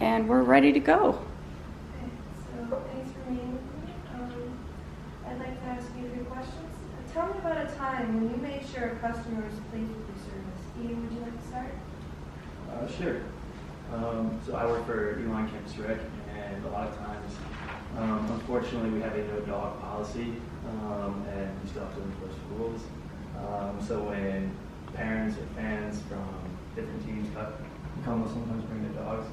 and we're ready to go. Okay, so thanks for meeting with me. I'd like to ask you a few questions. Tell me about a time when you made sure a customer was pleased with your service. Ian, would you like to start? Sure. So I work for Elon Campus Rec, and a lot of times, unfortunately, we have a no dog policy, and we still have to enforce rules. So when parents or fans from different teams come, will sometimes bring their dogs,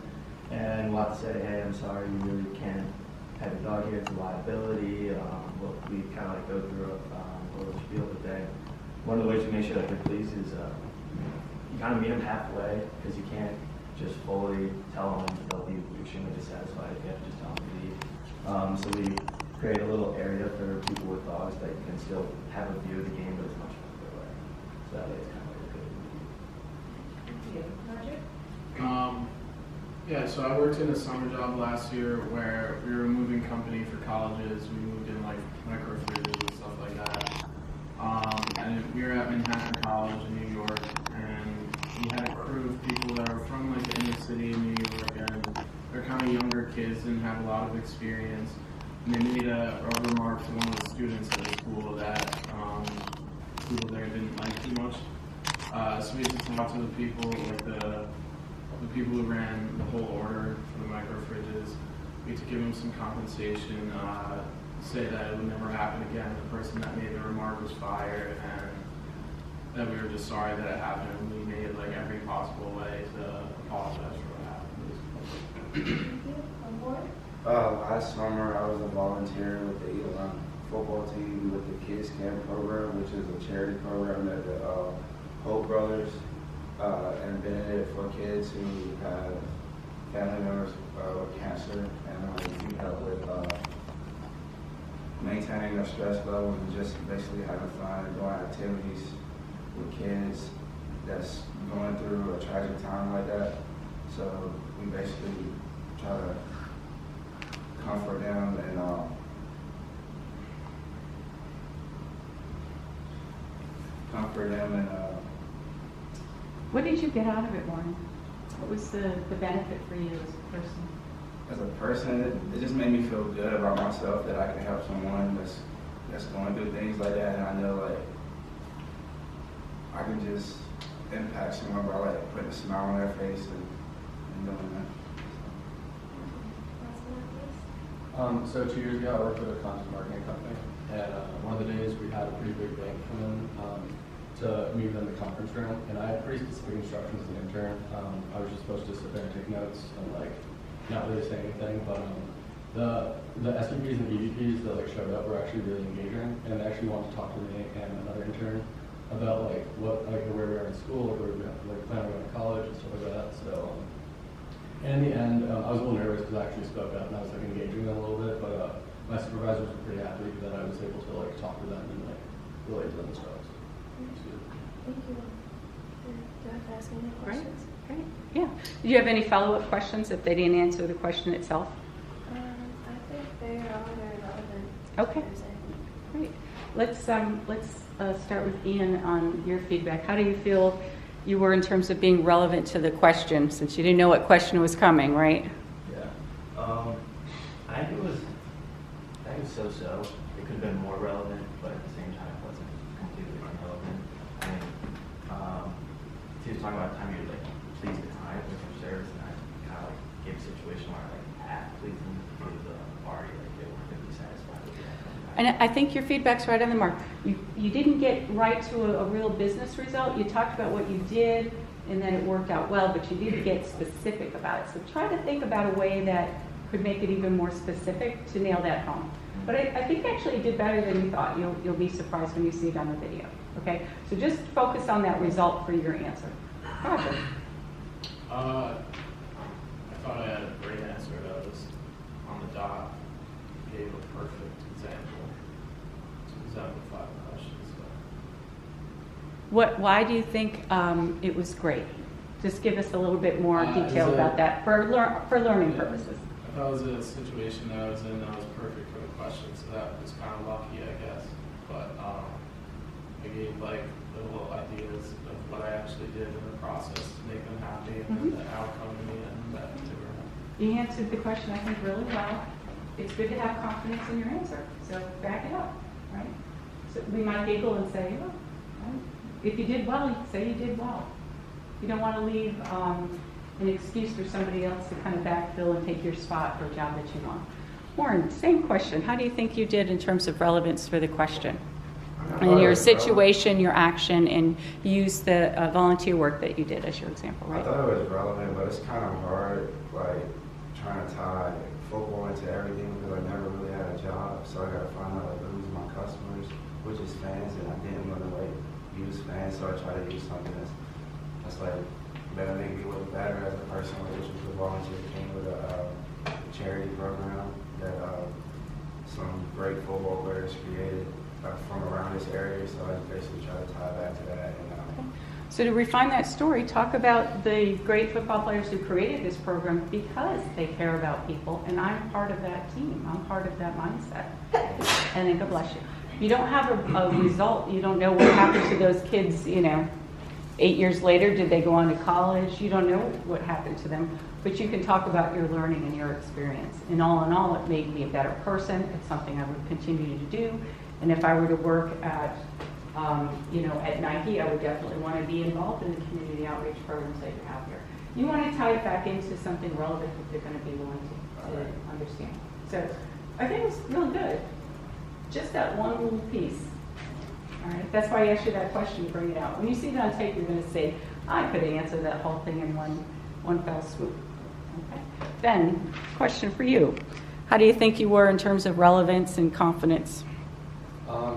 and we'll have to say, hey, I'm sorry, you really can't have a dog here, it's a liability. We kind of like go through a little spiel today. One of the ways we make sure that they're pleased is you kind of meet them halfway, because you can't just fully tell them they'll be extremely dissatisfied if you have to just tell them to leave. So we create a little area for people with dogs that can still have a view of the game, but it's much further away. So that way it's kind of like a good. Thank you. Roger? Yeah, so I worked in a summer job last year where we were moving company for colleges. We moved in like microfridges and stuff like that. And we were at Manhattan College in New York, and we had a crew of people that were from like the inner city in New York, and they're kind of younger kids, didn't have a lot of experience. And they made a remark to one of the students at the school that people there didn't like too much. So we had to talk to the people, like the people who ran the whole order for the micro fridges. We had to give them some compensation, say that it would never happen again. The person that made the remark was fired, and that we were just sorry that it happened. We made like every possible way to apologize for what happened. Thank you. On board? Last summer, I was a volunteer with the Elon football team with the Kids Camp program, which is a charity program that the Hope Brothers and been in it for kids who have family members with cancer, and we help with maintaining their stress levels and just basically having fun and doing activities with kids that's going through a tragic time like that. So we basically try to comfort them and What did you get out of it, Warren? What was the benefit for you as a person? as a person, it just made me feel good about myself that I can help someone that's going through things like that, and I know like I can just impact someone by like putting a smile on their face and doing that. Last one, please. So 2 years ago, I worked with a content marketing company, and one of the days we had a pretty big bank come in to meet them in the conference room, and I had pretty specific instructions as an intern. I was just supposed to sit there and take notes and like not really say anything, but the SVPs and EVPs that like showed up were actually really engaging, and they actually wanted to talk to me and another intern about like what like where we are in school, where we like plan on going to college and stuff like that. So. And in the end, I was a little nervous because I actually spoke up and I was like engaging them a little bit, but my supervisors were pretty happy that I was able to like talk to them and like relate to them themselves. Thank you. Do I have to ask any questions? Great. Yeah. Do you have any follow-up questions if they didn't answer the question itself? I think they are all very relevant. Okay. If there's anything. Great. Let's start with Ian on your feedback. How do you feel you were in terms of being relevant to the question, since you didn't know what question was coming, right? Yeah. I think it was so-so. It could have been more relevant, but at the same time, it wasn't completely irrelevant. And he was talking about the time you like please the client with your service, and I kind of like gave a situation where I like half pleased them because already like they weren't going to be satisfied with that. And I think your feedback's right on the mark. You didn't get right to a real business result. You talked about what you did, and then it worked out well, but you didn't get specific about it. So try to think about a way that could make it even more specific to nail that home. But I think actually you did better than you thought. You'll be surprised when you see it on the video. Okay? So just focus on that result for your answer. Roger. I thought I had a great answer that was on the dot. Gave a perfect example to exemplify the question. So. Why do you think it was great? Just give us a little bit more detail is it- about that for learning purposes. I thought it was a situation that I was in that was perfect for the question, so that was kind of lucky, I guess. But I gave like little ideas of what I actually did in the process to make them happy, and then the outcome in the end that they were happy. You answered the question, I think, really well. It's good to have confidence in your answer, so back it up, right? So we might giggle and say, oh, right. If you did well, you say you did well. You don't want to leave an excuse for somebody else to kind of backfill and take your spot for a job that you want. Warren, same question. How do you think you did in terms of relevance for the question? And your situation, your action, and use the volunteer work that you did as your example, I right? thought it was relevant, but it's kind of hard, like, trying to tie football into everything because I never really had a job. So I got to find out, like, who's my customers, which is fans, and I didn't want to, like, use fans, so I tried to use something that's like, better make me look better as a person, which was the volunteer team with a charity program that some great football players created from around this area, so I basically try to tie back to that. And, So to refine that story, talk about the great football players who created this program because they care about people, and I'm part of that team. I'm part of that mindset. And then God bless you. You don't have a result. You don't know what happened to those kids, 8 years later. Did they go on to college? You don't know what happened to them. But you can talk about your learning and your experience. And all in all, it made me a better person. It's something I would continue to do. And if I were to work at Nike, I would definitely want to be involved in the community outreach programs that you have here. You want to tie it back into something relevant that they're going to be willing to understand. So I think it's really good. Just that one little piece. All right. That's why I asked you that question to bring it out. When you see it on tape, you're going to say, I could answer that whole thing in one fell swoop. Okay. Ben, question for you. How do you think you were in terms of relevance and confidence?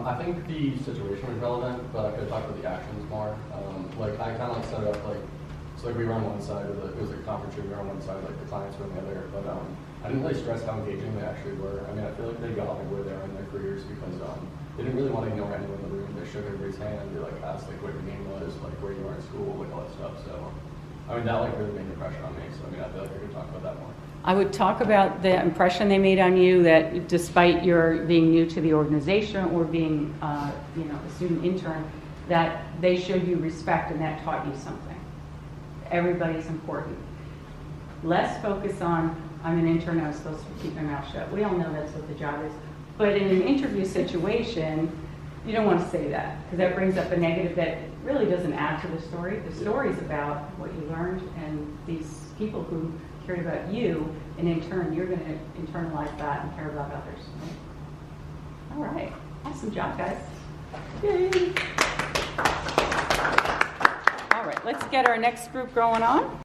I think the situation was relevant, but I could talk about the actions more. I kind of set it up so we were on one side of it was a conference room, we were on one side, like the clients were on the other, but I didn't really stress how engaging they actually were. I mean, I feel like they got where they are in their careers because they didn't really want to ignore anyone in the room. They shook everybody's hand and they asked what your name was, where you were in school, all that stuff. So, I mean, that really made the pressure on me. So, I mean, I feel like I could talk about that more. I would talk about the impression they made on you, that despite your being new to the organization or being, a student intern, that they showed you respect and that taught you something. Everybody's important. Less focus on, I'm an intern, I was supposed to keep my mouth shut. We all know that's what the job is. But in an interview situation, you don't want to say that because that brings up a negative that really doesn't add to the story. The story's about what you learned and these people who cared about you, and in turn, you're going to internalize that and care about others. Right? All right. Awesome job, guys. Yay. All right. Let's get our next group going on.